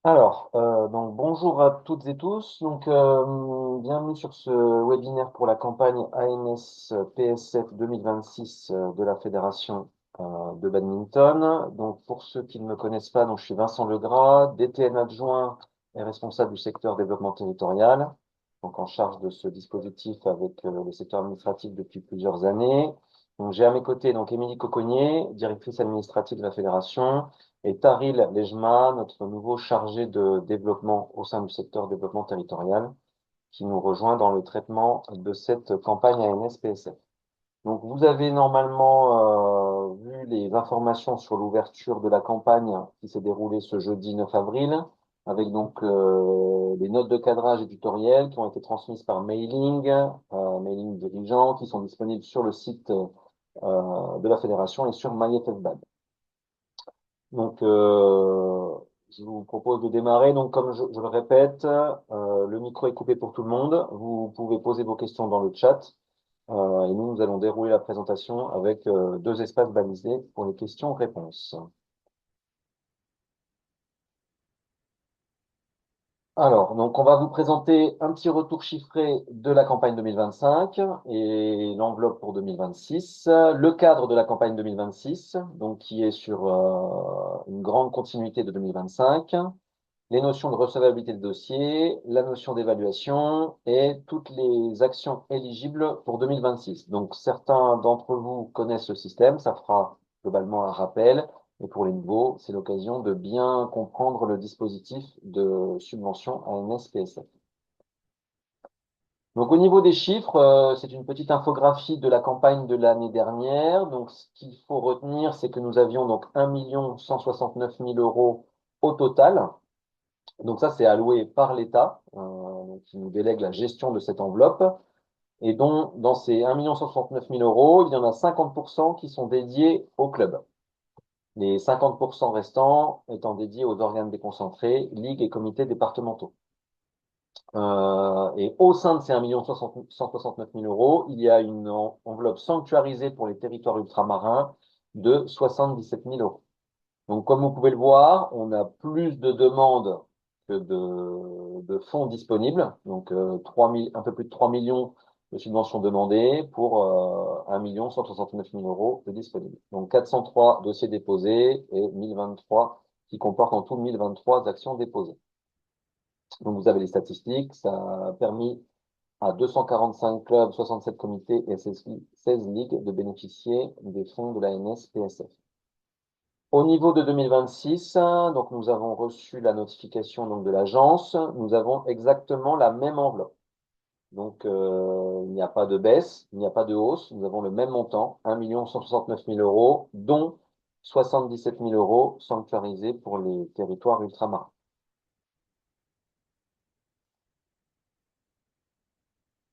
Donc bonjour à toutes et tous. Bienvenue sur ce webinaire pour la campagne ANS PSF 2026 de la Fédération de badminton. Donc, pour ceux qui ne me connaissent pas, je suis Vincent Legras, DTN adjoint et responsable du secteur développement territorial, donc en charge de ce dispositif avec le secteur administratif depuis plusieurs années. Donc, j'ai à mes côtés Émilie Coconnier, directrice administrative de la Fédération, et Taril Lejma, notre nouveau chargé de développement au sein du secteur développement territorial, qui nous rejoint dans le traitement de cette campagne ANS-PSF. Donc, vous avez normalement vu les informations sur l'ouverture de la campagne qui s'est déroulée ce jeudi 9 avril, avec les notes de cadrage et tutoriels qui ont été transmises par mailing dirigeant, qui sont disponibles sur le site de la fédération et sur MyFFBAD. Donc, je vous propose de démarrer. Donc, comme je le répète, le micro est coupé pour tout le monde. Vous pouvez poser vos questions dans le chat. Et nous allons dérouler la présentation avec deux espaces balisés pour les questions-réponses. On va vous présenter un petit retour chiffré de la campagne 2025 et l'enveloppe pour 2026, le cadre de la campagne 2026, donc qui est sur une grande continuité de 2025, les notions de recevabilité de dossier, la notion d'évaluation et toutes les actions éligibles pour 2026. Donc, certains d'entre vous connaissent ce système, ça fera globalement un rappel. Et pour les nouveaux, c'est l'occasion de bien comprendre le dispositif de subvention ANS-PSF. Donc, au niveau des chiffres, c'est une petite infographie de la campagne de l'année dernière. Donc, ce qu'il faut retenir, c'est que nous avions donc 1 169 000 € au total. Donc ça, c'est alloué par l'État, qui nous délègue la gestion de cette enveloppe. Et dont, dans ces 1 169 000 €, il y en a 50% qui sont dédiés au club. Les 50% restants étant dédiés aux organes déconcentrés, ligues et comités départementaux. Et au sein de ces 1 169 000 €, il y a une enveloppe sanctuarisée pour les territoires ultramarins de 77 000 €. Donc, comme vous pouvez le voir, on a plus de demandes que de fonds disponibles. Donc, 3 000 un peu plus de 3 millions de subventions demandées pour 1 169 000 € de disponibles. Donc, 403 dossiers déposés et 1023 qui comportent en tout 1023 actions déposées. Donc, vous avez les statistiques. Ça a permis à 245 clubs, 67 comités et 16 ligues de bénéficier des fonds de l'ANS-PSF. Au niveau de 2026, donc nous avons reçu la notification de l'agence. Nous avons exactement la même enveloppe. Donc, il n'y a pas de baisse, il n'y a pas de hausse. Nous avons le même montant, 1 169 000 €, dont 77 000 € sanctuarisés pour les territoires ultramarins.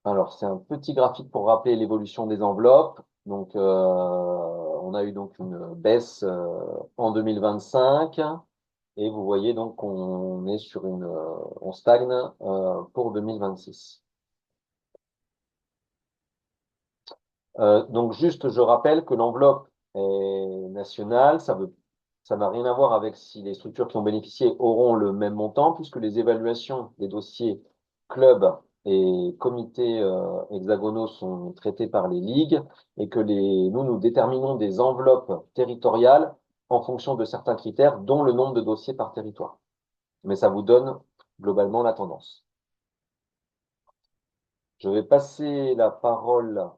Alors, c'est un petit graphique pour rappeler l'évolution des enveloppes. Donc, on a eu donc une baisse en 2025. Et vous voyez donc qu'on est sur on stagne pour 2026. Donc juste, je rappelle que l'enveloppe est nationale. Ça n'a rien à voir avec si les structures qui ont bénéficié auront le même montant, puisque les évaluations des dossiers clubs et comités hexagonaux sont traités par les ligues et que nous déterminons des enveloppes territoriales en fonction de certains critères, dont le nombre de dossiers par territoire. Mais ça vous donne globalement la tendance. Je vais passer la parole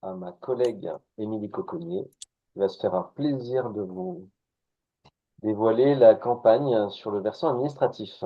à ma collègue Émilie Coconnier, qui va se faire un plaisir de vous dévoiler la campagne sur le versant administratif.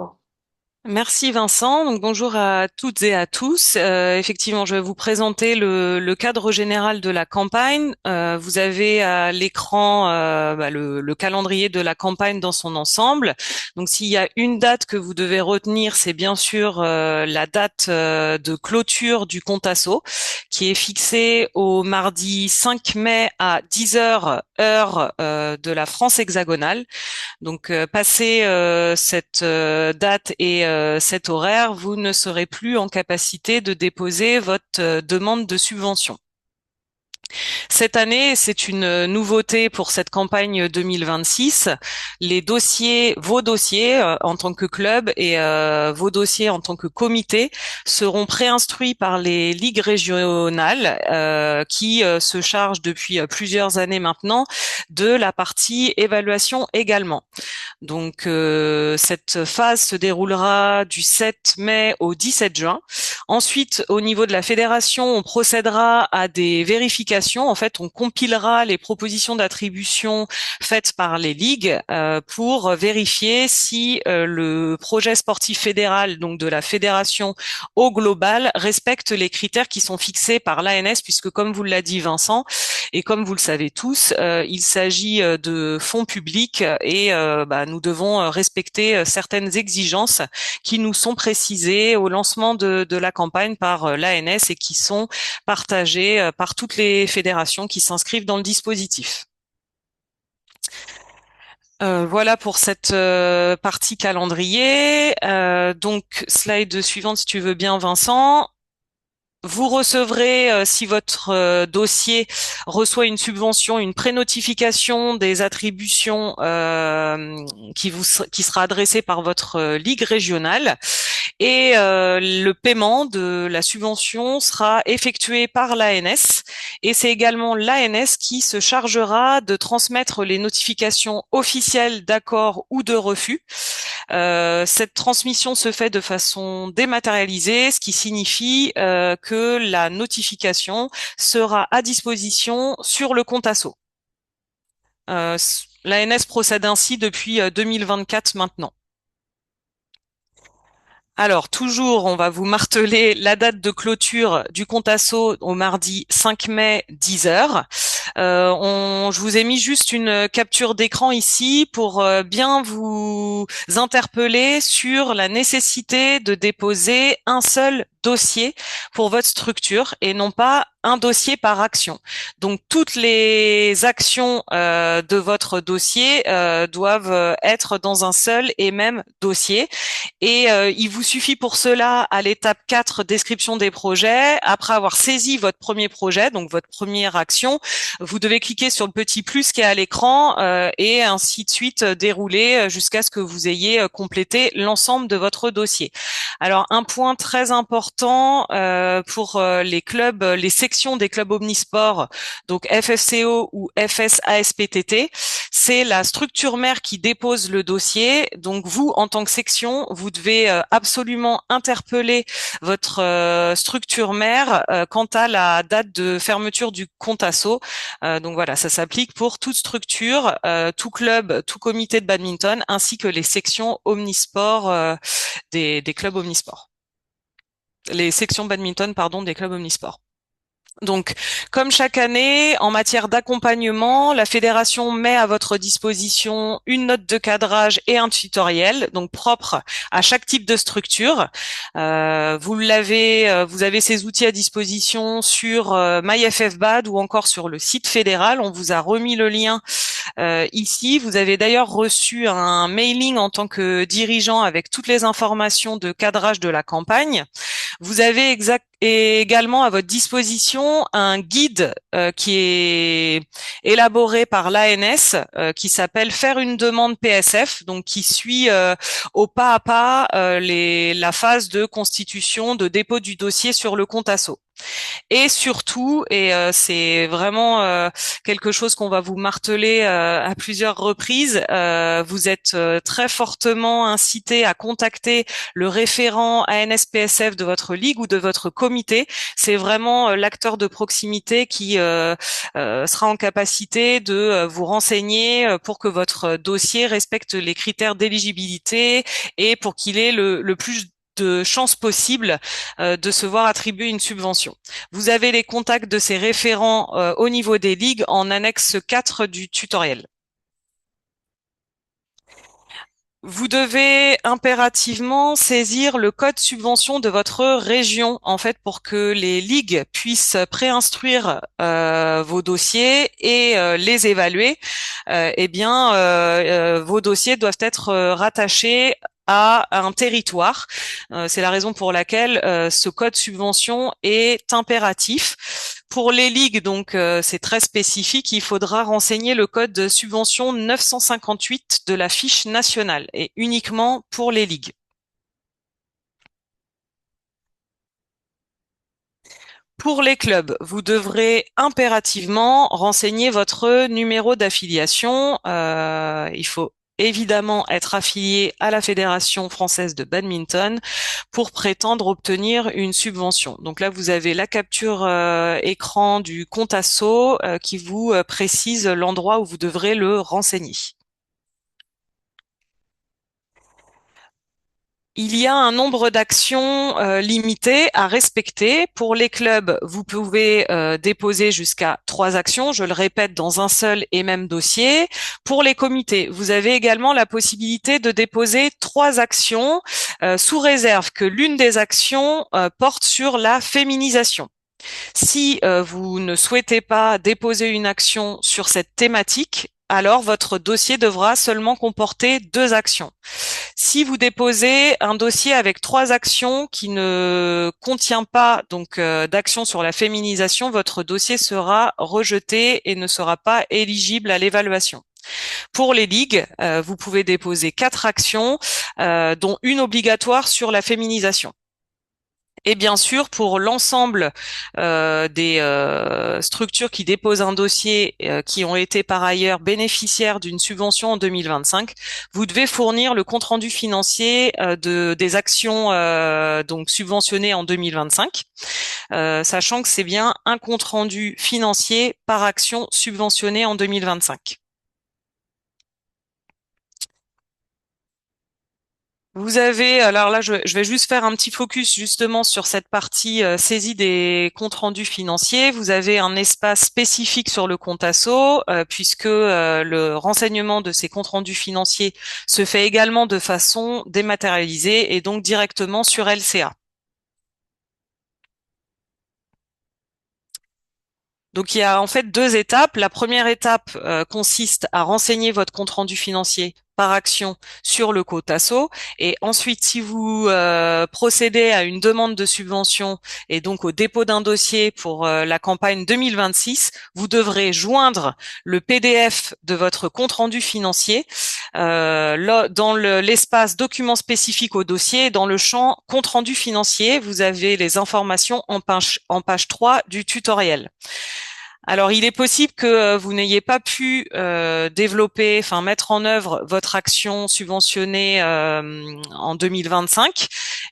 Merci Vincent. Donc bonjour à toutes et à tous. Effectivement, je vais vous présenter le cadre général de la campagne. Vous avez à l'écran le calendrier de la campagne dans son ensemble. Donc s'il y a une date que vous devez retenir, c'est bien sûr la date de clôture du compte asso, qui est fixée au mardi 5 mai à 10 heures heure de la France hexagonale. Donc, passé cette date et cet horaire, vous ne serez plus en capacité de déposer votre demande de subvention. Cette année, c'est une nouveauté pour cette campagne 2026. Les dossiers, vos dossiers en tant que club et vos dossiers en tant que comité seront préinstruits par les ligues régionales qui se chargent depuis plusieurs années maintenant de la partie évaluation également. Donc, cette phase se déroulera du 7 mai au 17 juin. Ensuite, au niveau de la fédération, on procédera à des vérifications. En fait, on compilera les propositions d'attribution faites par les ligues pour vérifier si le projet sportif fédéral, donc de la fédération au global, respecte les critères qui sont fixés par l'ANS, puisque comme vous l'a dit Vincent, et comme vous le savez tous, il s'agit de fonds publics et nous devons respecter certaines exigences qui nous sont précisées au lancement de la campagne par l'ANS et qui sont partagées par toutes les fédérations qui s'inscrivent dans le dispositif. Voilà pour cette partie calendrier. Donc, slide suivante si tu veux bien, Vincent. Vous recevrez, si votre dossier reçoit une subvention, une prénotification des attributions qui sera adressée par votre ligue régionale. Et le paiement de la subvention sera effectué par l'ANS. Et c'est également l'ANS qui se chargera de transmettre les notifications officielles d'accord ou de refus. Cette transmission se fait de façon dématérialisée, ce qui signifie que la notification sera à disposition sur le compte ASSO. L'ANS procède ainsi depuis 2024 maintenant. Alors, toujours, on va vous marteler la date de clôture du compte ASSO au mardi 5 mai, 10 heures. Je vous ai mis juste une capture d'écran ici pour bien vous interpeller sur la nécessité de déposer un seul dossier pour votre structure et non pas un dossier par action. Donc toutes les actions de votre dossier doivent être dans un seul et même dossier. Et il vous suffit pour cela, à l'étape 4, description des projets, après avoir saisi votre premier projet, donc votre première action, vous devez cliquer sur le petit plus qui est à l'écran et ainsi de suite dérouler jusqu'à ce que vous ayez complété l'ensemble de votre dossier. Alors, un point très important pour les clubs, les sections des clubs omnisports, donc FFCO ou FSASPTT, c'est la structure mère qui dépose le dossier. Donc, vous, en tant que section, vous devez absolument interpeller votre structure mère quant à la date de fermeture du compte ASSO. Donc voilà, ça s'applique pour toute structure, tout club, tout comité de badminton, ainsi que les sections omnisports des clubs omnisports. Les sections badminton, pardon, des clubs omnisports. Donc, comme chaque année, en matière d'accompagnement, la fédération met à votre disposition une note de cadrage et un tutoriel, donc propre à chaque type de structure. Vous avez ces outils à disposition sur MyFFBAD ou encore sur le site fédéral. On vous a remis le lien ici. Vous avez d'ailleurs reçu un mailing en tant que dirigeant avec toutes les informations de cadrage de la campagne. Vous avez également à votre disposition un guide qui est élaboré par l'ANS qui s'appelle Faire une demande PSF, donc qui suit au pas à pas la phase de constitution, de dépôt du dossier sur le compte ASSO. Et surtout, et c'est vraiment quelque chose qu'on va vous marteler à plusieurs reprises, vous êtes très fortement incité à contacter le référent ANSPSF de votre ligue ou de votre comité. C'est vraiment l'acteur de proximité qui sera en capacité de vous renseigner pour que votre dossier respecte les critères d'éligibilité et pour qu'il ait le plus de chances possibles de se voir attribuer une subvention. Vous avez les contacts de ces référents au niveau des ligues en annexe 4 du tutoriel. Vous devez impérativement saisir le code subvention de votre région, en fait, pour que les ligues puissent préinstruire vos dossiers et les évaluer. Vos dossiers doivent être rattachés à un territoire. C'est la raison pour laquelle ce code subvention est impératif. Pour les ligues, donc c'est très spécifique, il faudra renseigner le code de subvention 958 de la fiche nationale et uniquement pour les ligues. Pour les clubs, vous devrez impérativement renseigner votre numéro d'affiliation. Il faut évidemment être affilié à la Fédération française de badminton pour prétendre obtenir une subvention. Donc là, vous avez la capture écran du compte asso qui vous précise l'endroit où vous devrez le renseigner. Il y a un nombre d'actions limité à respecter. Pour les clubs, vous pouvez déposer jusqu'à 3 actions, je le répète, dans un seul et même dossier. Pour les comités, vous avez également la possibilité de déposer 3 actions sous réserve que l'une des actions porte sur la féminisation. Si vous ne souhaitez pas déposer une action sur cette thématique, alors votre dossier devra seulement comporter 2 actions. Si vous déposez un dossier avec 3 actions qui ne contient pas donc d'action sur la féminisation, votre dossier sera rejeté et ne sera pas éligible à l'évaluation. Pour les ligues, vous pouvez déposer 4 actions, dont une obligatoire sur la féminisation. Et bien sûr, pour l'ensemble des structures qui déposent un dossier, qui ont été par ailleurs bénéficiaires d'une subvention en 2025, vous devez fournir le compte-rendu financier des actions donc subventionnées en 2025, sachant que c'est bien un compte-rendu financier par action subventionnée en 2025. Vous avez, alors là, je vais juste faire un petit focus justement sur cette partie saisie des comptes rendus financiers. Vous avez un espace spécifique sur le compte asso, puisque le renseignement de ces comptes rendus financiers se fait également de façon dématérialisée et donc directement sur LCA. Donc il y a en fait 2 étapes. La première étape consiste à renseigner votre compte-rendu financier par action sur le compte asso. Et ensuite, si vous procédez à une demande de subvention et donc au dépôt d'un dossier pour la campagne 2026, vous devrez joindre le PDF de votre compte-rendu financier dans l'espace documents spécifiques au dossier. Dans le champ compte-rendu financier, vous avez les informations en page 3 du tutoriel. Alors, il est possible que vous n'ayez pas pu développer, enfin mettre en œuvre votre action subventionnée en 2025.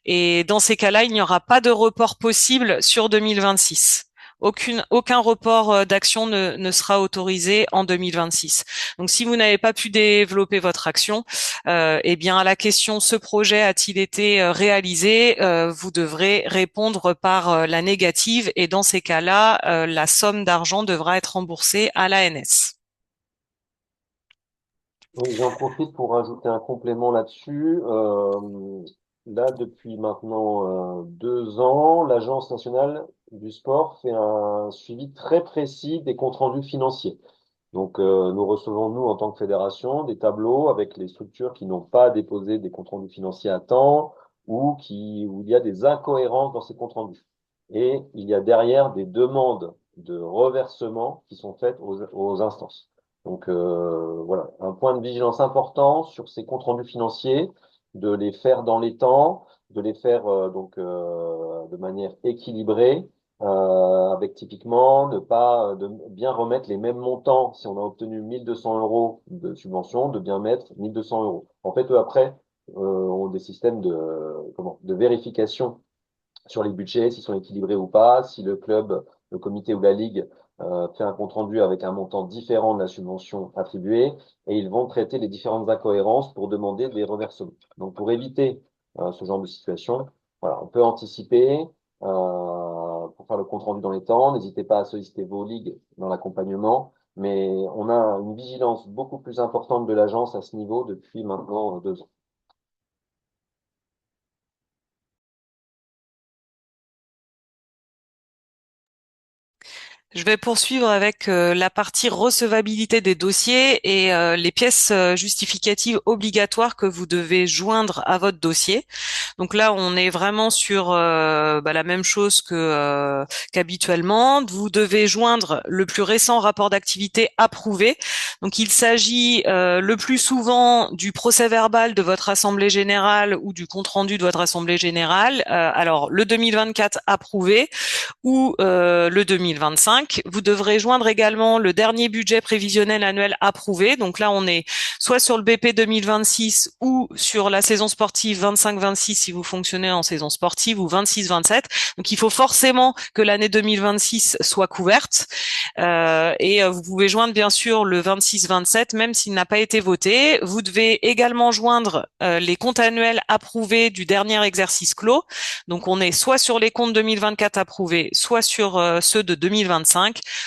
Et dans ces cas-là, il n'y aura pas de report possible sur 2026. Aucun report d'action ne sera autorisé en 2026. Donc, si vous n'avez pas pu développer votre action, eh bien, à la question "ce projet a-t-il été réalisé?", vous devrez répondre par la négative, et dans ces cas-là, la somme d'argent devra être remboursée à l'ANS. Oui, j'en profite pour rajouter un complément là-dessus. Là, depuis maintenant 2 ans, l'Agence nationale du sport fait un suivi très précis des comptes rendus financiers. Donc, nous recevons, nous, en tant que fédération, des tableaux avec les structures qui n'ont pas déposé des comptes rendus financiers à temps ou où il y a des incohérences dans ces comptes rendus. Et il y a derrière des demandes de reversement qui sont faites aux instances. Donc, voilà, un point de vigilance important sur ces comptes rendus financiers, de les faire dans les temps, de les faire de manière équilibrée, avec typiquement ne pas de bien remettre les mêmes montants. Si on a obtenu 1200 euros de subvention, de bien mettre 1200 euros. En fait, eux, après, ont des systèmes de vérification sur les budgets, s'ils sont équilibrés ou pas, si le club, le comité ou la ligue fait un compte rendu avec un montant différent de la subvention attribuée, et ils vont traiter les différentes incohérences pour demander des reversements. Donc, pour éviter ce genre de situation, voilà, on peut anticiper pour faire le compte rendu dans les temps. N'hésitez pas à solliciter vos ligues dans l'accompagnement, mais on a une vigilance beaucoup plus importante de l'agence à ce niveau depuis maintenant 2 ans. Je vais poursuivre avec la partie recevabilité des dossiers et les pièces justificatives obligatoires que vous devez joindre à votre dossier. Donc là, on est vraiment sur la même chose que qu'habituellement. Vous devez joindre le plus récent rapport d'activité approuvé. Donc il s'agit le plus souvent du procès-verbal de votre assemblée générale ou du compte-rendu de votre assemblée générale. Alors le 2024 approuvé ou le 2025. Vous devrez joindre également le dernier budget prévisionnel annuel approuvé. Donc là, on est soit sur le BP 2026 ou sur la saison sportive 25-26 si vous fonctionnez en saison sportive ou 26-27. Donc il faut forcément que l'année 2026 soit couverte. Vous pouvez joindre bien sûr le 26-27 même s'il n'a pas été voté. Vous devez également joindre les comptes annuels approuvés du dernier exercice clos. Donc on est soit sur les comptes 2024 approuvés, soit sur ceux de 2025.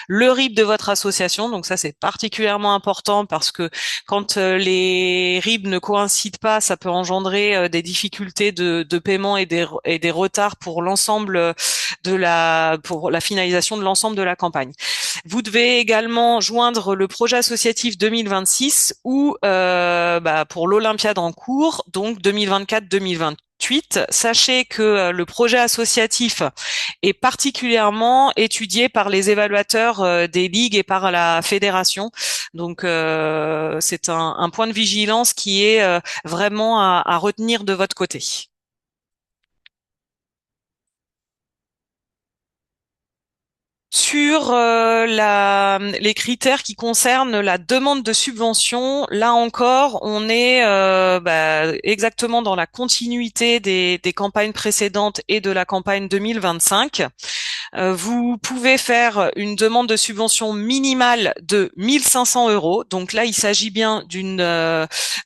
Le RIB de votre association, donc ça c'est particulièrement important parce que quand les RIB ne coïncident pas, ça peut engendrer des difficultés de paiement et des retards pour l'ensemble pour la finalisation de l'ensemble de la campagne. Vous devez également joindre le projet associatif 2026 ou pour l'Olympiade en cours, donc 2024-2028. Sachez que le projet associatif est particulièrement étudié par les évaluateurs des ligues et par la fédération. Donc c'est un point de vigilance qui est vraiment à retenir de votre côté. Sur les critères qui concernent la demande de subvention, là encore, on est exactement dans la continuité des campagnes précédentes et de la campagne 2025. Vous pouvez faire une demande de subvention minimale de 1500 euros. Donc là, il s'agit bien d'une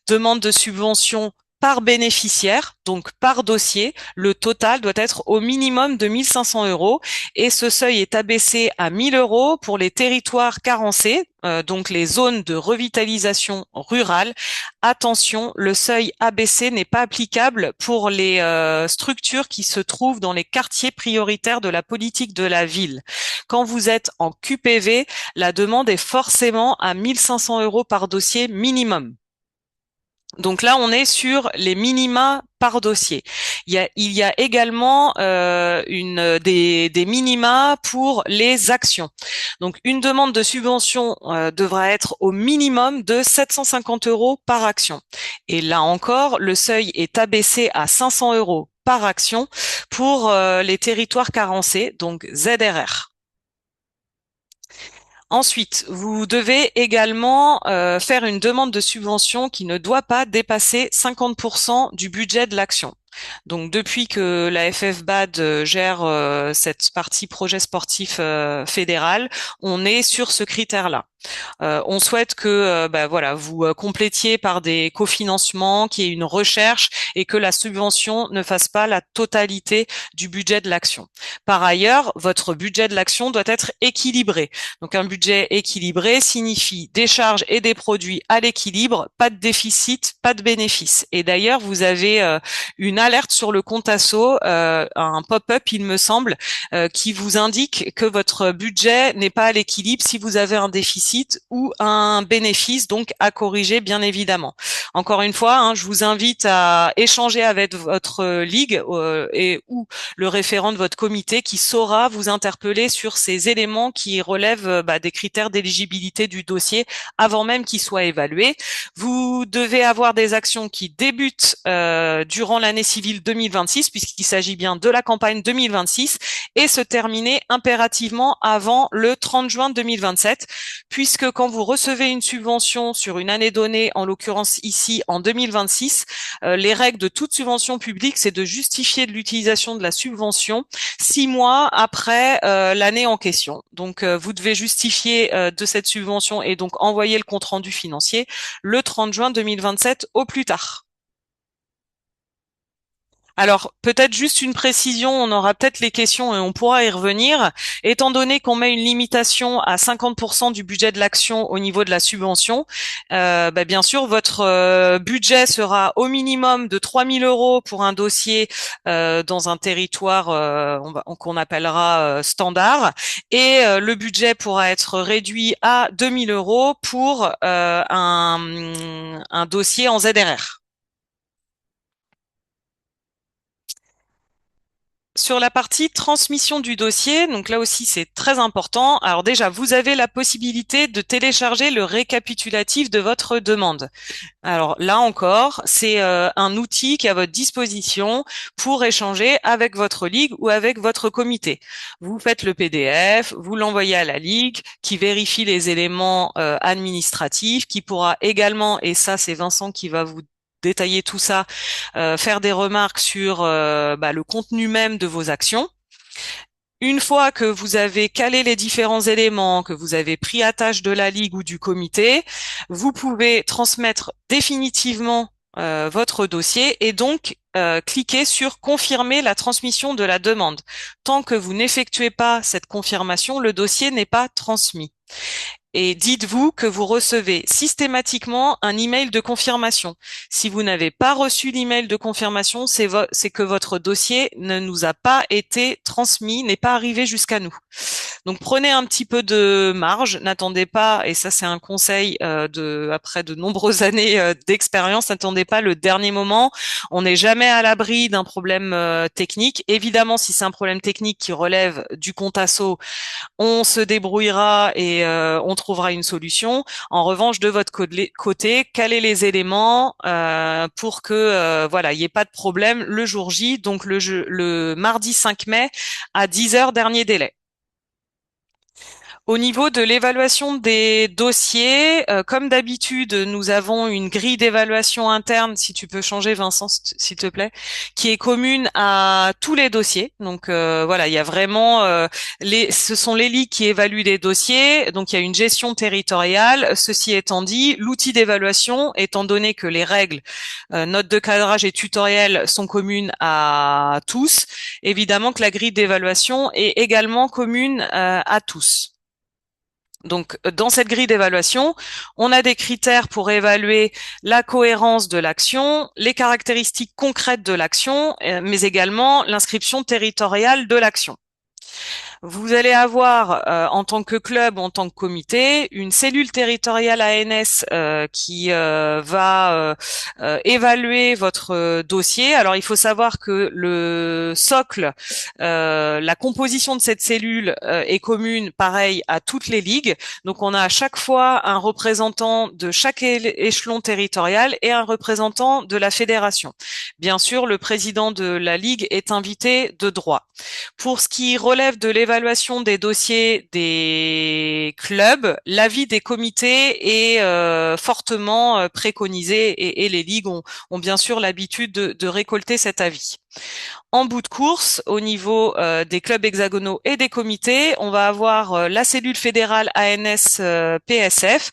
demande de subvention par bénéficiaire, donc par dossier. Le total doit être au minimum de 1500 euros et ce seuil est abaissé à 1000 euros pour les territoires carencés, donc les zones de revitalisation rurale. Attention, le seuil abaissé n'est pas applicable pour les structures qui se trouvent dans les quartiers prioritaires de la politique de la ville. Quand vous êtes en QPV, la demande est forcément à 1500 euros par dossier minimum. Donc là, on est sur les minima par dossier. Il y a également des minima pour les actions. Donc une demande de subvention devra être au minimum de 750 euros par action. Et là encore, le seuil est abaissé à 500 euros par action pour les territoires carencés, donc ZRR. Ensuite, vous devez également faire une demande de subvention qui ne doit pas dépasser 50% du budget de l'action. Donc depuis que la FFBAD gère cette partie projet sportif fédéral, on est sur ce critère-là. On souhaite que vous complétiez par des cofinancements, qu'il y ait une recherche et que la subvention ne fasse pas la totalité du budget de l'action. Par ailleurs, votre budget de l'action doit être équilibré. Donc un budget équilibré signifie des charges et des produits à l'équilibre, pas de déficit, pas de bénéfice. Et d'ailleurs, vous avez une alerte sur le compte asso, un pop-up, il me semble, qui vous indique que votre budget n'est pas à l'équilibre si vous avez un déficit ou un bénéfice, donc à corriger bien évidemment. Encore une fois, je vous invite à échanger avec votre ligue et ou le référent de votre comité qui saura vous interpeller sur ces éléments qui relèvent des critères d'éligibilité du dossier avant même qu'il soit évalué. Vous devez avoir des actions qui débutent durant l'année civile 2026 puisqu'il s'agit bien de la campagne 2026 et se terminer impérativement avant le 30 juin 2027 puisque quand vous recevez une subvention sur une année donnée, en l'occurrence ici en 2026, les règles de toute subvention publique, c'est de justifier de l'utilisation de la subvention 6 mois après l'année en question. Donc vous devez justifier de cette subvention et donc envoyer le compte-rendu financier le 30 juin 2027 au plus tard. Alors, peut-être juste une précision, on aura peut-être les questions et on pourra y revenir. Étant donné qu'on met une limitation à 50% du budget de l'action au niveau de la subvention, bien sûr, votre budget sera au minimum de 3 000 euros pour un dossier dans un territoire qu'on appellera standard, et le budget pourra être réduit à 2 000 euros pour un dossier en ZRR. Sur la partie transmission du dossier, donc là aussi c'est très important. Alors déjà, vous avez la possibilité de télécharger le récapitulatif de votre demande. Alors là encore, c'est un outil qui est à votre disposition pour échanger avec votre ligue ou avec votre comité. Vous faites le PDF, vous l'envoyez à la ligue, qui vérifie les éléments administratifs, qui pourra également, et ça c'est Vincent qui va vous détailler tout ça, faire des remarques sur le contenu même de vos actions. Une fois que vous avez calé les différents éléments, que vous avez pris à tâche de la ligue ou du comité, vous pouvez transmettre définitivement votre dossier et donc cliquer sur confirmer la transmission de la demande. Tant que vous n'effectuez pas cette confirmation, le dossier n'est pas transmis. Et dites-vous que vous recevez systématiquement un email de confirmation. Si vous n'avez pas reçu l'email de confirmation, c'est que votre dossier ne nous a pas été transmis, n'est pas arrivé jusqu'à nous. Donc prenez un petit peu de marge, n'attendez pas, et ça c'est un conseil après de nombreuses années d'expérience, n'attendez pas le dernier moment. On n'est jamais à l'abri d'un problème technique. Évidemment, si c'est un problème technique qui relève du compte-asso, on se débrouillera et on trouvera une solution. En revanche, de votre côté, calez les éléments pour que il n'y ait pas de problème le jour J, donc le mardi 5 mai à 10 heures dernier délai. Au niveau de l'évaluation des dossiers, comme d'habitude, nous avons une grille d'évaluation interne, si tu peux changer Vincent, s'il te plaît, qui est commune à tous les dossiers. Donc il y a vraiment ce sont les ligues qui évaluent les dossiers. Donc il y a une gestion territoriale. Ceci étant dit, l'outil d'évaluation, étant donné que les règles, notes de cadrage et tutoriels sont communes à tous, évidemment que la grille d'évaluation est également commune à tous. Donc, dans cette grille d'évaluation, on a des critères pour évaluer la cohérence de l'action, les caractéristiques concrètes de l'action, mais également l'inscription territoriale de l'action. Vous allez avoir, en tant que club, en tant que comité, une cellule territoriale ANS qui va évaluer votre dossier. Alors, il faut savoir que le socle, la composition de cette cellule est commune, pareil, à toutes les ligues. Donc, on a à chaque fois un représentant de chaque échelon territorial et un représentant de la fédération. Bien sûr, le président de la ligue est invité de droit. Pour ce qui relève de l'évaluation des dossiers des clubs, l'avis des comités est fortement préconisé et les ligues ont bien sûr l'habitude de récolter cet avis. En bout de course, au niveau des clubs hexagonaux et des comités, on va avoir la cellule fédérale ANS PSF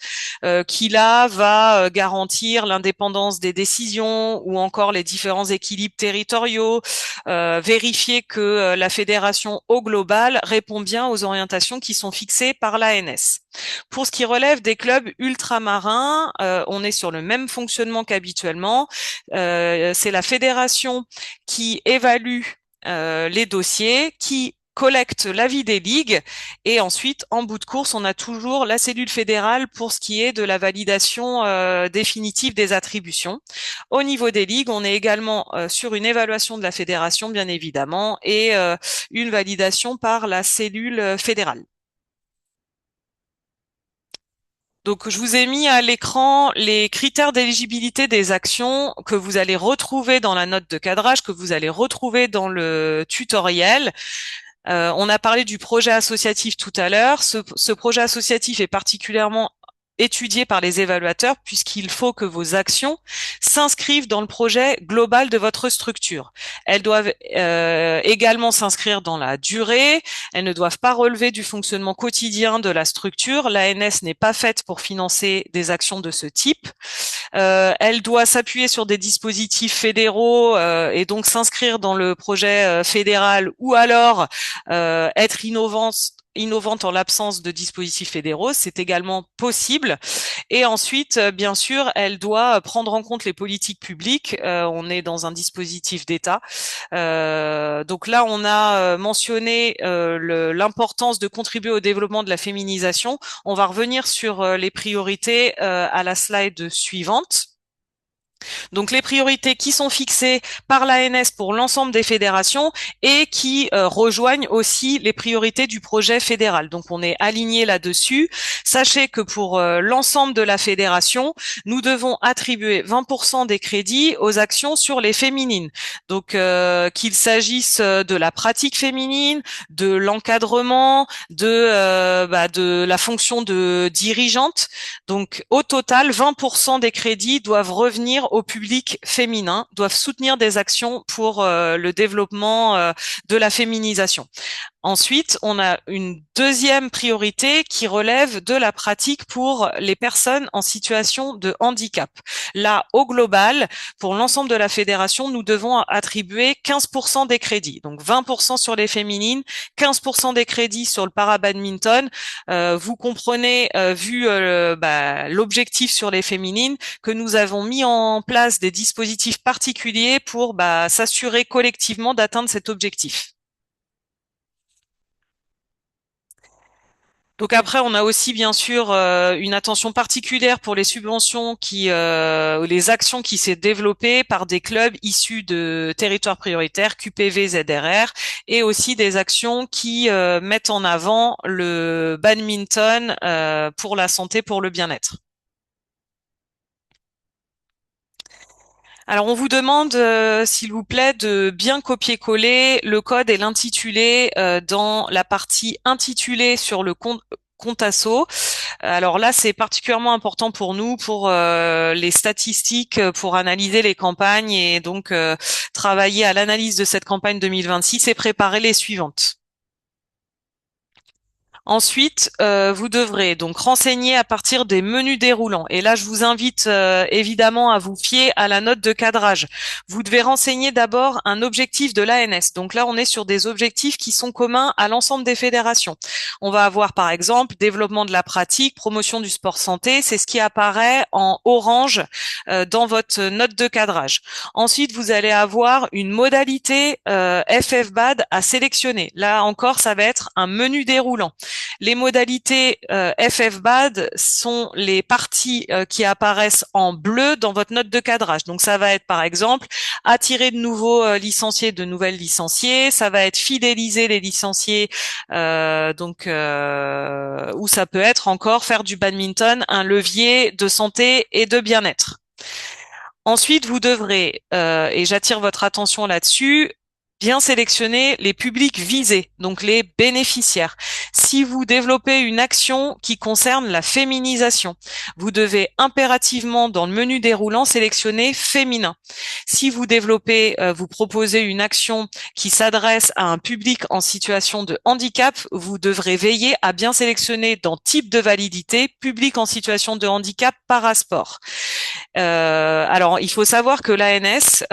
qui là va garantir l'indépendance des décisions ou encore les différents équilibres territoriaux, vérifier que la fédération au global répond bien aux orientations qui sont fixées par l'ANS. Pour ce qui relève des clubs ultramarins, on est sur le même fonctionnement qu'habituellement. C'est la fédération qui évalue les dossiers, qui collecte l'avis des ligues et ensuite, en bout de course, on a toujours la cellule fédérale pour ce qui est de la validation définitive des attributions. Au niveau des ligues, on est également sur une évaluation de la fédération, bien évidemment, et une validation par la cellule fédérale. Donc, je vous ai mis à l'écran les critères d'éligibilité des actions que vous allez retrouver dans la note de cadrage, que vous allez retrouver dans le tutoriel. On a parlé du projet associatif tout à l'heure. Ce projet associatif est particulièrement étudiées par les évaluateurs puisqu'il faut que vos actions s'inscrivent dans le projet global de votre structure. Elles doivent également s'inscrire dans la durée, elles ne doivent pas relever du fonctionnement quotidien de la structure. L'ANS n'est pas faite pour financer des actions de ce type. Elle doit s'appuyer sur des dispositifs fédéraux et donc s'inscrire dans le projet fédéral ou alors être innovante en l'absence de dispositifs fédéraux, c'est également possible. Et ensuite, bien sûr, elle doit prendre en compte les politiques publiques. On est dans un dispositif d'État. Donc là, on a mentionné l'importance de contribuer au développement de la féminisation. On va revenir sur les priorités à la slide suivante. Donc les priorités qui sont fixées par l'ANS pour l'ensemble des fédérations et qui rejoignent aussi les priorités du projet fédéral. Donc on est aligné là-dessus. Sachez que pour l'ensemble de la fédération, nous devons attribuer 20% des crédits aux actions sur les féminines. Donc qu'il s'agisse de la pratique féminine, de l'encadrement, de la fonction de dirigeante. Donc au total, 20% des crédits doivent revenir au public féminin, doivent soutenir des actions pour le développement de la féminisation. Ensuite, on a une deuxième priorité qui relève de la pratique pour les personnes en situation de handicap. Là, au global, pour l'ensemble de la fédération, nous devons attribuer 15% des crédits. Donc 20% sur les féminines, 15% des crédits sur le para-badminton. Vous comprenez, vu l'objectif sur les féminines, que nous avons mis en place des dispositifs particuliers pour s'assurer collectivement d'atteindre cet objectif. Donc après, on a aussi bien sûr une attention particulière pour les subventions les actions qui s'est développées par des clubs issus de territoires prioritaires, QPV, ZRR, et aussi des actions qui mettent en avant le badminton pour la santé, pour le bien-être. Alors, on vous demande, s'il vous plaît, de bien copier-coller le code et l'intitulé dans la partie intitulée sur le compte asso. Alors là, c'est particulièrement important pour nous, pour les statistiques, pour analyser les campagnes et donc travailler à l'analyse de cette campagne 2026 et préparer les suivantes. Ensuite, vous devrez donc renseigner à partir des menus déroulants. Et là, je vous invite évidemment à vous fier à la note de cadrage. Vous devez renseigner d'abord un objectif de l'ANS. Donc là, on est sur des objectifs qui sont communs à l'ensemble des fédérations. On va avoir par exemple développement de la pratique, promotion du sport santé. C'est ce qui apparaît en orange dans votre note de cadrage. Ensuite, vous allez avoir une modalité FFBAD à sélectionner. Là encore, ça va être un menu déroulant. Les modalités FFBAD sont les parties qui apparaissent en bleu dans votre note de cadrage. Donc ça va être par exemple attirer de nouveaux licenciés, de nouvelles licenciés. Ça va être fidéliser les licenciés, ou ça peut être encore faire du badminton un levier de santé et de bien-être. Ensuite, vous devrez, et j'attire votre attention là-dessus, bien sélectionner les publics visés, donc les bénéficiaires. Si vous développez une action qui concerne la féminisation, vous devez impérativement dans le menu déroulant sélectionner féminin. Si vous développez, vous proposez une action qui s'adresse à un public en situation de handicap, vous devrez veiller à bien sélectionner dans type de validité, public en situation de handicap parasport. Alors, il faut savoir que l'ANS,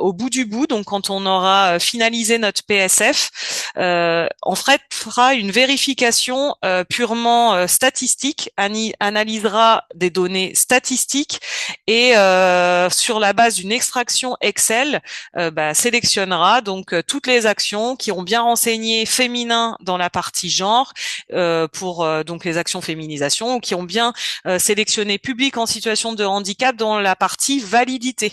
au bout du bout, donc quand on aura finalisé notre PSF, en fait, fera une vérification purement statistique, analysera des données statistiques et sur la base d'une extraction Excel, sélectionnera donc toutes les actions qui ont bien renseigné féminin dans la partie genre pour donc les actions féminisation ou qui ont bien sélectionné public en situation de handicap dans la partie validité.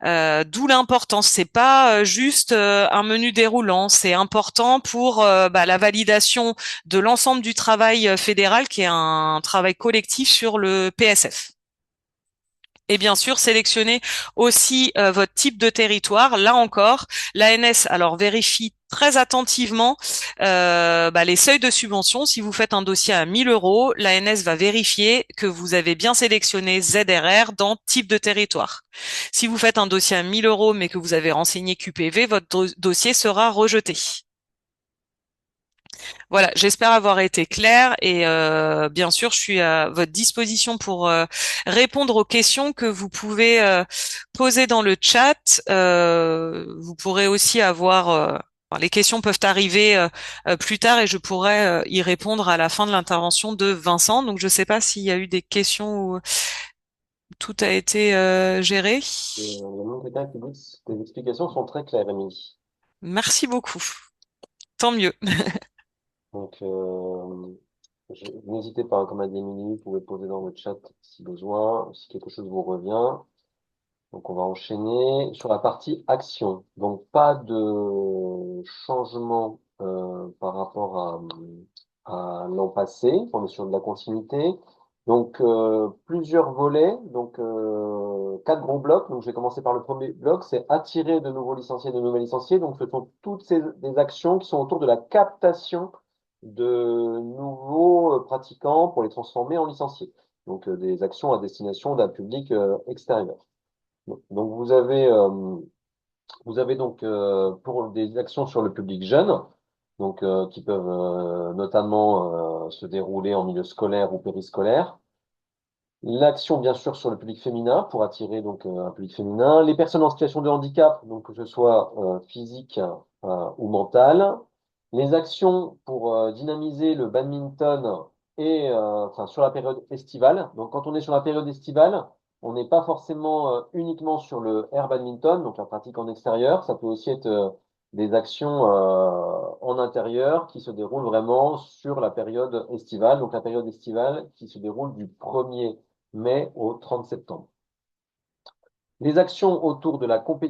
D'où l'importance. C'est pas juste un menu déroulant. C'est important pour la validation de l'ensemble du travail fédéral, qui est un travail collectif sur le PSF. Et bien sûr, sélectionnez aussi votre type de territoire. Là encore, l'ANS alors vérifie très attentivement les seuils de subvention. Si vous faites un dossier à 1000 euros, l'ANS va vérifier que vous avez bien sélectionné ZRR dans type de territoire. Si vous faites un dossier à 1000 euros mais que vous avez renseigné QPV, votre dossier sera rejeté. Voilà, j'espère avoir été claire et bien sûr, je suis à votre disposition pour répondre aux questions que vous pouvez poser dans le chat. Vous pourrez aussi avoir enfin, les questions peuvent arriver plus tard et je pourrai y répondre à la fin de l'intervention de Vincent. Donc, je ne sais pas s'il y a eu des questions où tout a été géré. Il y a même quelqu'un qui dit que tes explications sont très claires, Émilie. Merci beaucoup. Tant mieux. Donc, n'hésitez pas, comme a dit Émilie, vous pouvez poser dans le chat si besoin, si quelque chose vous revient. Donc, on va enchaîner sur la partie action. Donc, pas de changement par rapport à l'an passé. On est sur de la continuité. Donc, plusieurs volets. Donc, quatre gros blocs. Donc, je vais commencer par le premier bloc. C'est attirer de nouveaux licenciés, de nouvelles licenciés. Donc, ce sont toutes des actions qui sont autour de la captation de nouveaux pratiquants pour les transformer en licenciés. Donc, des actions à destination d'un public extérieur. Donc vous avez donc pour des actions sur le public jeune, donc qui peuvent notamment se dérouler en milieu scolaire ou périscolaire. L'action bien sûr sur le public féminin pour attirer donc un public féminin. Les personnes en situation de handicap, donc que ce soit physique ou mental. Les actions pour dynamiser le badminton et enfin sur la période estivale. Donc quand on est sur la période estivale, on n'est pas forcément uniquement sur le air badminton, donc la pratique en extérieur. Ça peut aussi être des actions en intérieur qui se déroulent vraiment sur la période estivale. Donc la période estivale qui se déroule du 1er mai au 30 septembre. Les actions autour de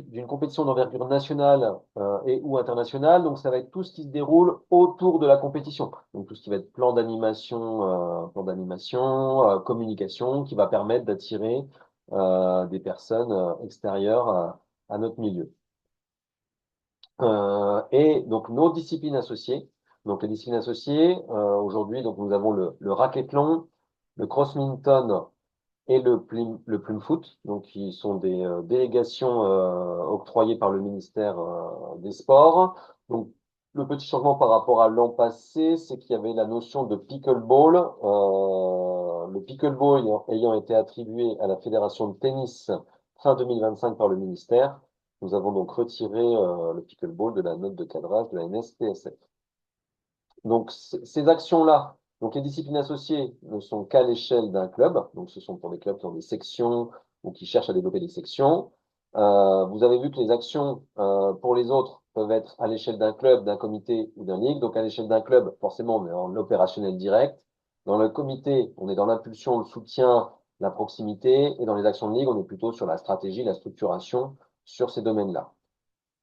d'une compétition d'envergure nationale et ou internationale, donc ça va être tout ce qui se déroule autour de la compétition. Donc tout ce qui va être plan d'animation, communication, qui va permettre d'attirer des personnes extérieures à notre milieu. Et donc nos disciplines associées. Donc les disciplines associées, aujourd'hui, donc nous avons le racquethlon, le crossminton et le plume foot, donc qui sont des délégations octroyées par le ministère des Sports. Donc le petit changement par rapport à l'an passé, c'est qu'il y avait la notion de pickleball. Le pickleball ayant été attribué à la Fédération de tennis fin 2025 par le ministère, nous avons donc retiré le pickleball de la note de cadrage de la NSPSF. Donc, ces actions-là, donc les disciplines associées ne sont qu'à l'échelle d'un club. Donc, ce sont pour des clubs qui ont des sections ou qui cherchent à développer des sections. Vous avez vu que les actions pour les autres peuvent être à l'échelle d'un club, d'un comité ou d'un ligue. Donc, à l'échelle d'un club, forcément, on est en opérationnel direct. Dans le comité, on est dans l'impulsion, le soutien, la proximité. Et dans les actions de ligue, on est plutôt sur la stratégie, la structuration sur ces domaines-là.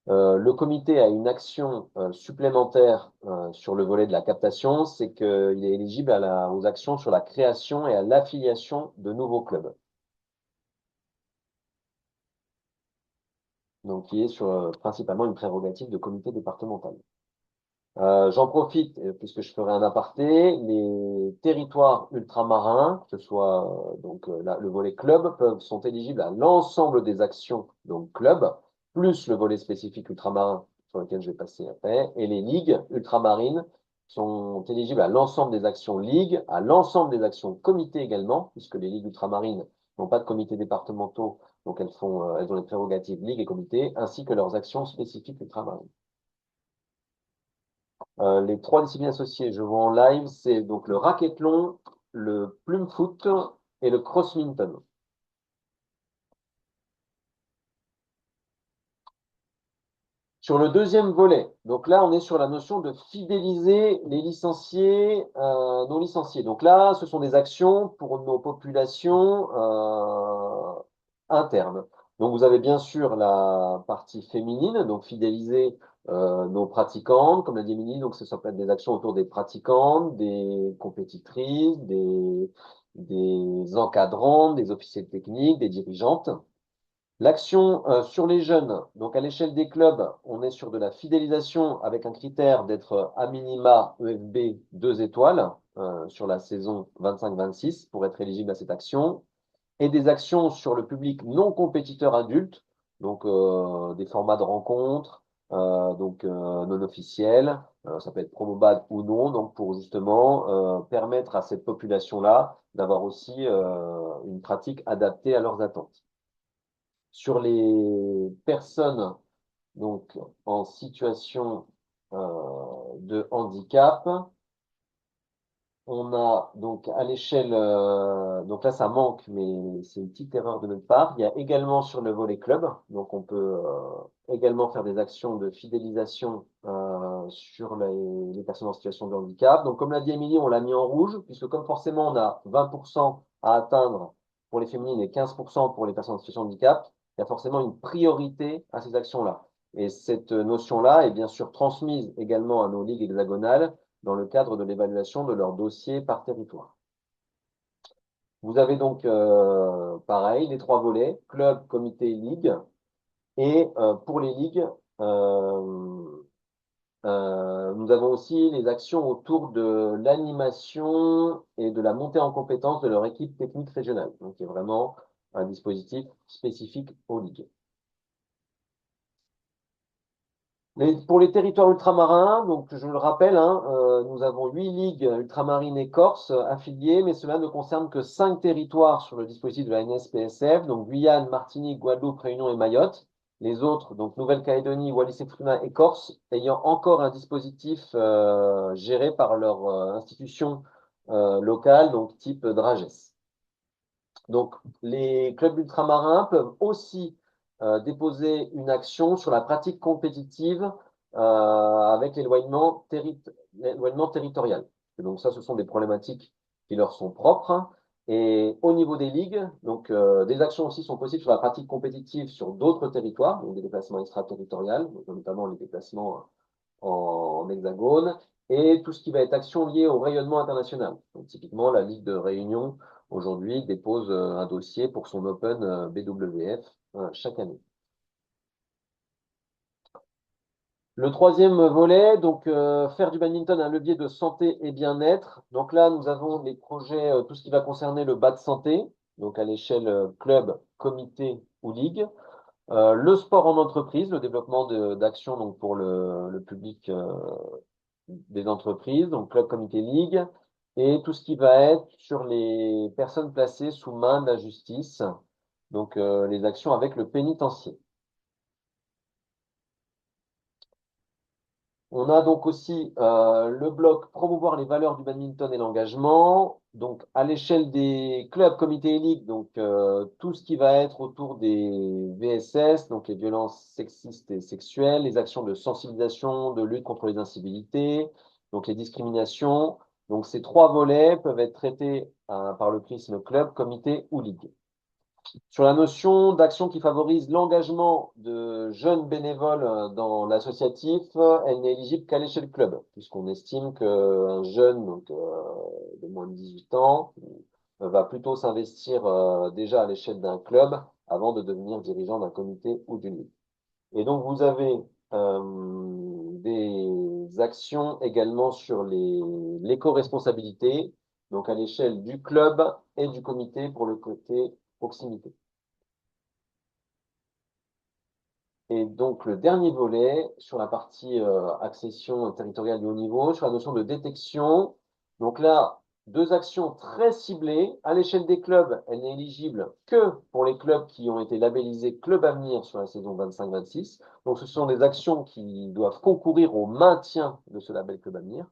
Le comité a une action supplémentaire sur le volet de la captation, c'est qu'il est éligible aux actions sur la création et à l'affiliation de nouveaux clubs. Donc, qui est sur principalement une prérogative de comité départemental. J'en profite, puisque je ferai un aparté, les territoires ultramarins, que ce soit le volet club, sont éligibles à l'ensemble des actions, donc club, plus le volet spécifique ultramarin, sur lequel je vais passer après, et les ligues ultramarines sont éligibles à l'ensemble des actions ligues, à l'ensemble des actions comités également, puisque les ligues ultramarines n'ont pas de comités départementaux, donc elles ont les prérogatives ligues et comités, ainsi que leurs actions spécifiques ultramarines. Les trois disciplines associées, je vois en live, c'est donc le racquethlon, le plume foot et le crossminton. Sur le deuxième volet, donc là, on est sur la notion de fidéliser les licenciés non licenciés. Donc là, ce sont des actions pour nos populations internes. Donc vous avez bien sûr la partie féminine, donc fidéliser nos pratiquantes, comme l'a dit Émilie, donc ça peut être des actions autour des pratiquantes, des compétitrices, des encadrantes, des officiers techniques, des dirigeantes. L'action sur les jeunes, donc à l'échelle des clubs, on est sur de la fidélisation avec un critère d'être à minima EFB 2 étoiles sur la saison 25-26 pour être éligible à cette action, et des actions sur le public non compétiteur adulte, donc des formats de rencontres, non officiels, ça peut être promobad ou non, donc pour justement permettre à cette population-là d'avoir aussi une pratique adaptée à leurs attentes. Sur les personnes donc en situation de handicap, on a donc à l'échelle, donc là ça manque, mais c'est une petite erreur de notre part. Il y a également sur le volet club, donc on peut également faire des actions de fidélisation sur les personnes en situation de handicap. Donc comme l'a dit Émilie, on l'a mis en rouge, puisque comme forcément on a 20% à atteindre pour les féminines et 15% pour les personnes en situation de handicap, il y a forcément une priorité à ces actions-là. Et cette notion-là est bien sûr transmise également à nos ligues hexagonales dans le cadre de l'évaluation de leur dossier par territoire. Vous avez donc, pareil, les trois volets, club, comité, ligue. Et pour les ligues, euh, nous avons aussi les actions autour de l'animation et de la montée en compétence de leur équipe technique régionale. Donc, il y a vraiment un dispositif spécifique aux ligues. Pour les territoires ultramarins, donc je le rappelle, hein, nous avons 8 ligues ultramarines et corses affiliées, mais cela ne concerne que 5 territoires sur le dispositif de la NSPSF, donc Guyane, Martinique, Guadeloupe, Réunion et Mayotte. Les autres, donc Nouvelle-Calédonie, Wallis-et-Futuna et Corse, ayant encore un dispositif géré par leur institution locale, donc type DRAGES. Donc, les clubs ultramarins peuvent aussi déposer une action sur la pratique compétitive avec l'éloignement territorial. Et donc, ça, ce sont des problématiques qui leur sont propres. Et au niveau des ligues, donc, des actions aussi sont possibles sur la pratique compétitive sur d'autres territoires, donc des déplacements extraterritoriaux, donc notamment les déplacements en hexagone, et tout ce qui va être action liée au rayonnement international. Donc, typiquement, la Ligue de Réunion, aujourd'hui, dépose un dossier pour son Open BWF chaque année. Le troisième volet, donc faire du badminton un levier de santé et bien-être. Donc là, nous avons les projets, tout ce qui va concerner le bas de santé, donc à l'échelle club, comité ou ligue. Le sport en entreprise, le développement d'actions donc pour le public des entreprises, donc club, comité, ligue, et tout ce qui va être sur les personnes placées sous main de la justice, donc les actions avec le pénitencier. On a donc aussi le bloc promouvoir les valeurs du badminton et l'engagement. Donc à l'échelle des clubs, comités et ligues, donc tout ce qui va être autour des VSS, donc les violences sexistes et sexuelles, les actions de sensibilisation, de lutte contre les incivilités, donc les discriminations. Donc ces trois volets peuvent être traités par le prisme club, comité ou ligue. Sur la notion d'action qui favorise l'engagement de jeunes bénévoles dans l'associatif, elle n'est éligible qu'à l'échelle club, puisqu'on estime qu'un jeune donc, de moins de 18 ans va plutôt s'investir déjà à l'échelle d'un club avant de devenir dirigeant d'un comité ou d'une ligue. Et donc vous avez des actions également sur l'éco-responsabilité, donc à l'échelle du club et du comité pour le côté proximité. Et donc, le dernier volet sur la partie accession territoriale du haut niveau, sur la notion de détection. Donc là, deux actions très ciblées. À l'échelle des clubs, elle n'est éligible que pour les clubs qui ont été labellisés Club Avenir sur la saison 25-26. Donc, ce sont des actions qui doivent concourir au maintien de ce label Club Avenir.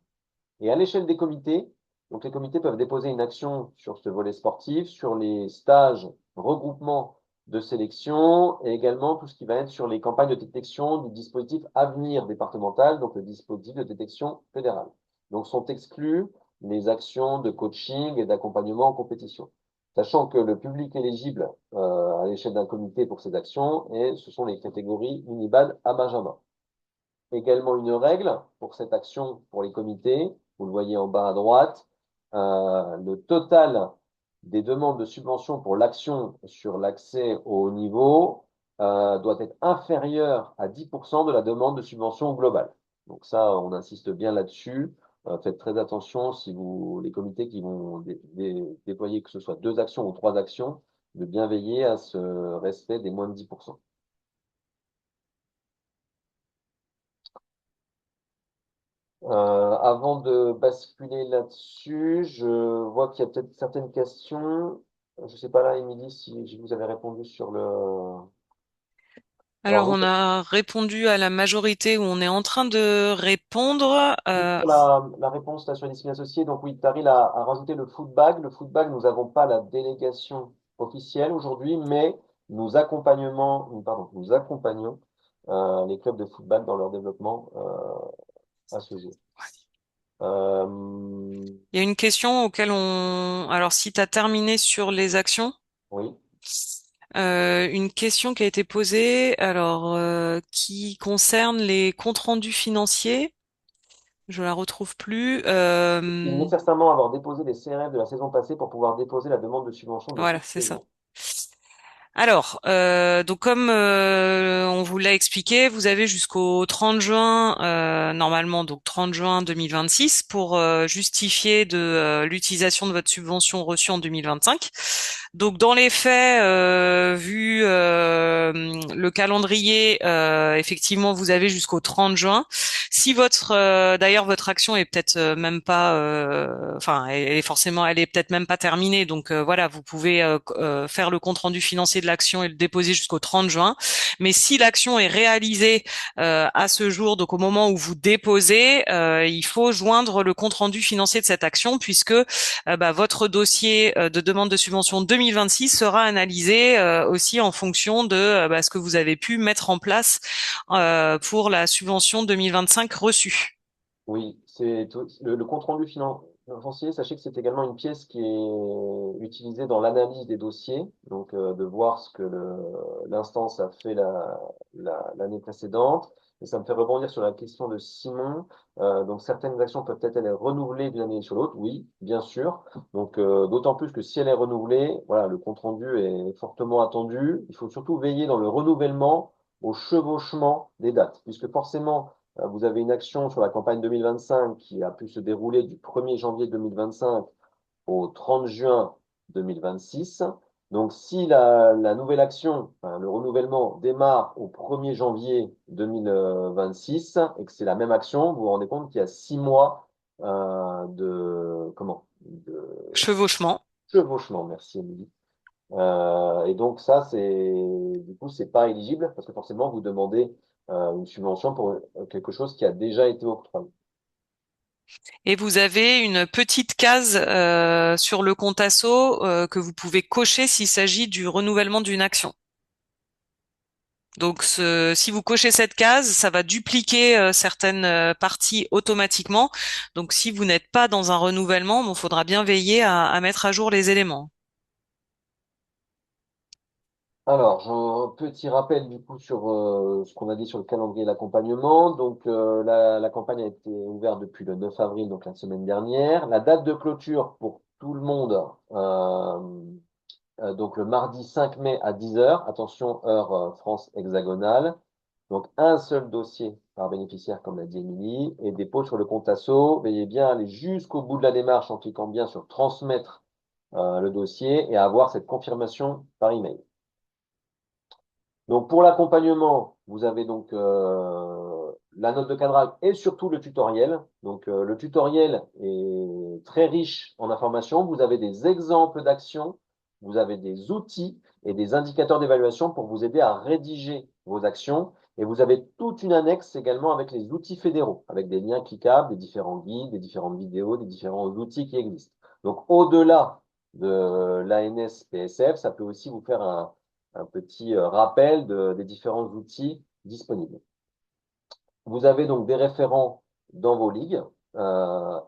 Et à l'échelle des comités, donc les comités peuvent déposer une action sur ce volet sportif, sur les stages, regroupements de sélection et également tout ce qui va être sur les campagnes de détection du dispositif Avenir départemental, donc le dispositif de détection fédéral. Donc sont exclus les actions de coaching et d'accompagnement en compétition. Sachant que le public éligible à l'échelle d'un comité pour ces actions, et ce sont les catégories Unibad à Benjamin. Également une règle pour cette action pour les comités, vous le voyez en bas à droite, le total des demandes de subvention pour l'action sur l'accès au haut niveau doit être inférieur à 10% de la demande de subvention globale. Donc ça, on insiste bien là-dessus. Faites très attention si les comités qui vont déployer que ce soit 2 actions ou 3 actions, de bien veiller à ce respect des moins de 10%. Avant de basculer là-dessus, je vois qu'il y a peut-être certaines questions. Je sais pas là, Émilie, si je vous avais répondu sur le. Alors, Alors, on a répondu à la majorité où on est en train de répondre. juste pour la réponse là, sur les disciplines associées, donc oui, Taril a rajouté le footbag. Le footbag, nous n'avons pas la délégation officielle aujourd'hui, mais nous accompagnons les clubs de football dans leur développement à ce jour. Euh, Il y a une question auquel on... Alors, si tu as terminé sur les actions, oui. une question qui a été posée, alors, qui concerne les comptes rendus financiers. Je la retrouve plus. Il nécessairement avoir déposé les CRF de la saison passée pour pouvoir déposer la demande de subvention de Voilà, cette c'est ça. saison. Alors, donc comme on vous l'a expliqué, vous avez jusqu'au 30 juin, normalement, donc 30 juin 2026, pour justifier de l'utilisation de votre subvention reçue en 2025. Donc, dans les faits, vu le calendrier, effectivement, vous avez jusqu'au 30 juin. Si d'ailleurs, votre action est peut-être même pas, enfin, elle est peut-être même pas terminée. Donc voilà, vous pouvez faire le compte rendu financier de l'action et le déposer jusqu'au 30 juin. Mais si l'action est réalisée à ce jour, donc au moment où vous déposez, il faut joindre le compte rendu financier de cette action puisque votre dossier de demande de subvention 2026 sera analysé aussi en fonction de ce que vous avez pu mettre en place pour la subvention 2025 reçue. Oui, le compte-rendu financier. Sachez que c'est également une pièce qui est utilisée dans l'analyse des dossiers, donc de voir ce que l'instance a fait l'année précédente. Et ça me fait rebondir sur la question de Simon. Donc certaines actions peuvent être renouvelées d'une année sur l'autre, oui, bien sûr. Donc d'autant plus que si elle est renouvelée, voilà, le compte-rendu est fortement attendu. Il faut surtout veiller dans le renouvellement au chevauchement des dates, puisque forcément vous avez une action sur la campagne 2025 qui a pu se dérouler du 1er janvier 2025 au 30 juin 2026. Donc, si la nouvelle action, enfin, le renouvellement démarre au 1er janvier 2026 et que c'est la même action, vous vous rendez compte qu'il y a 6 mois de Chevauchement. chevauchement. Merci, Émilie. Et donc ça, du coup, c'est pas éligible parce que forcément, vous demandez une subvention pour quelque chose qui a déjà été octroyé. Et vous avez une petite case sur le compte asso que vous pouvez cocher s'il s'agit du renouvellement d'une action. Donc, si vous cochez cette case, ça va dupliquer certaines parties automatiquement. Donc, si vous n'êtes pas dans un renouvellement, il faudra bien veiller à mettre à jour les éléments. Alors, un petit rappel du coup sur ce qu'on a dit sur le calendrier et l'accompagnement. Donc, la campagne a été ouverte depuis le 9 avril, donc la semaine dernière. La date de clôture pour tout le monde, donc le mardi 5 mai à 10 heures. Attention, heure France hexagonale. Donc, un seul dossier par bénéficiaire, comme l'a dit Émilie, et dépôt sur le compte asso. Veillez bien à aller jusqu'au bout de la démarche en cliquant bien sur transmettre le dossier et à avoir cette confirmation par email. Donc pour l'accompagnement, vous avez donc la note de cadrage et surtout le tutoriel. Donc le tutoriel est très riche en informations. Vous avez des exemples d'actions, vous avez des outils et des indicateurs d'évaluation pour vous aider à rédiger vos actions. Et vous avez toute une annexe également avec les outils fédéraux, avec des liens cliquables, des différents guides, des différentes vidéos, des différents outils qui existent. Donc au-delà de l'ANS PSF, ça peut aussi vous faire un petit rappel des différents outils disponibles. Vous avez donc des référents dans vos ligues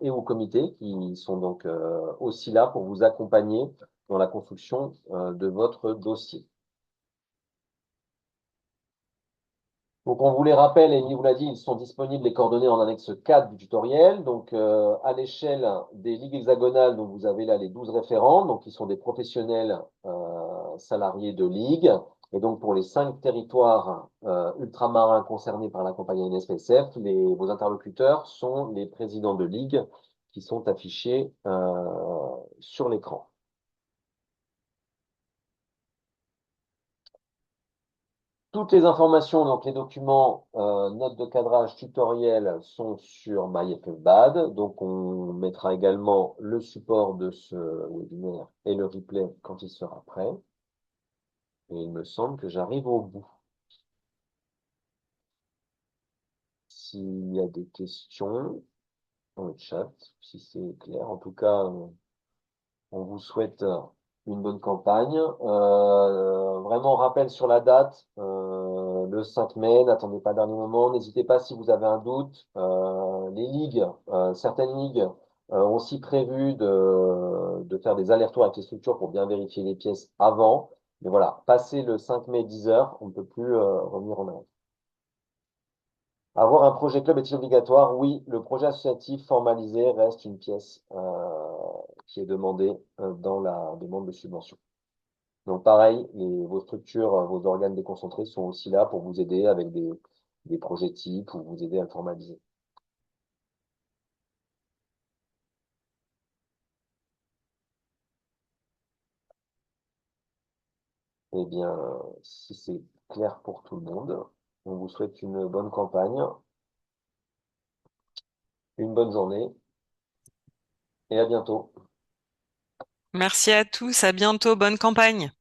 et au comité qui sont donc aussi là pour vous accompagner dans la construction de votre dossier. Donc, on vous les rappelle, et il vous l'a dit, ils sont disponibles, les coordonnées en annexe 4 du tutoriel. Donc, à l'échelle des ligues hexagonales, donc vous avez là les 12 référents, donc qui sont des professionnels salariés de ligue. Et donc, pour les 5 territoires ultramarins concernés par la campagne ANSPSF, vos interlocuteurs sont les présidents de ligue qui sont affichés sur l'écran. Toutes les informations, donc les documents, notes de cadrage, tutoriels sont sur MyFFBAD. Donc, on mettra également le support de ce webinaire et le replay quand il sera prêt. Et il me semble que j'arrive au bout. S'il y a des questions dans le chat, si c'est clair. En tout cas, on vous souhaite une bonne campagne. Vraiment, rappel sur la date, le 5 mai, n'attendez pas le dernier moment. N'hésitez pas si vous avez un doute. Les ligues, certaines ligues ont aussi prévu de faire des allers-retours avec les structures pour bien vérifier les pièces avant. Mais voilà, passé le 5 mai 10 heures, on ne peut plus revenir en arrière. Avoir un projet club est-il obligatoire? Oui, le projet associatif formalisé reste une pièce qui est demandée dans la demande de subvention. Donc pareil, vos structures, vos organes déconcentrés sont aussi là pour vous aider avec des projets types ou vous aider à le formaliser. Eh bien, si c'est clair pour tout le monde, on vous souhaite une bonne campagne, une bonne journée et à bientôt. Merci à tous, à bientôt, bonne campagne.